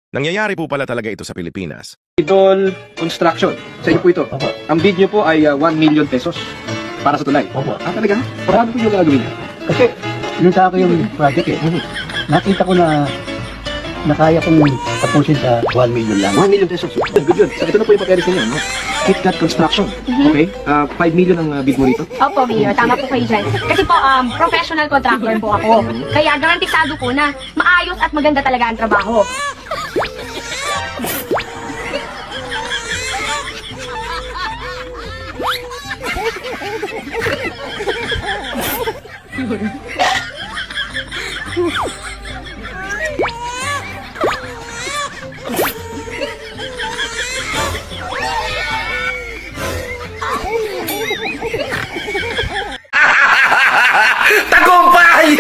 Nangyayari po pala talaga ito sa Pilipinas. Idol Construction. Sa inyo po ito. Opo. Ang bid nyo po ay 1 million pesos para sa tulay. Opo. Talaga? Paano po yung gagawin? Kasi, yung sa akin yung project eh. Nakita ko na kaya kong tapusin sa 1 million lang. 1 million pesos. Good yun. So ito na po yung papeles ninyo. No? KitKat Construction. Okay? 5 million ang bid mo rito. Opo, Mayor. Tama po kayo dyan. Kasi po, professional contractor po ako. Kaya garantisado po na maayos at maganda talaga ang trabaho. Tagumpay!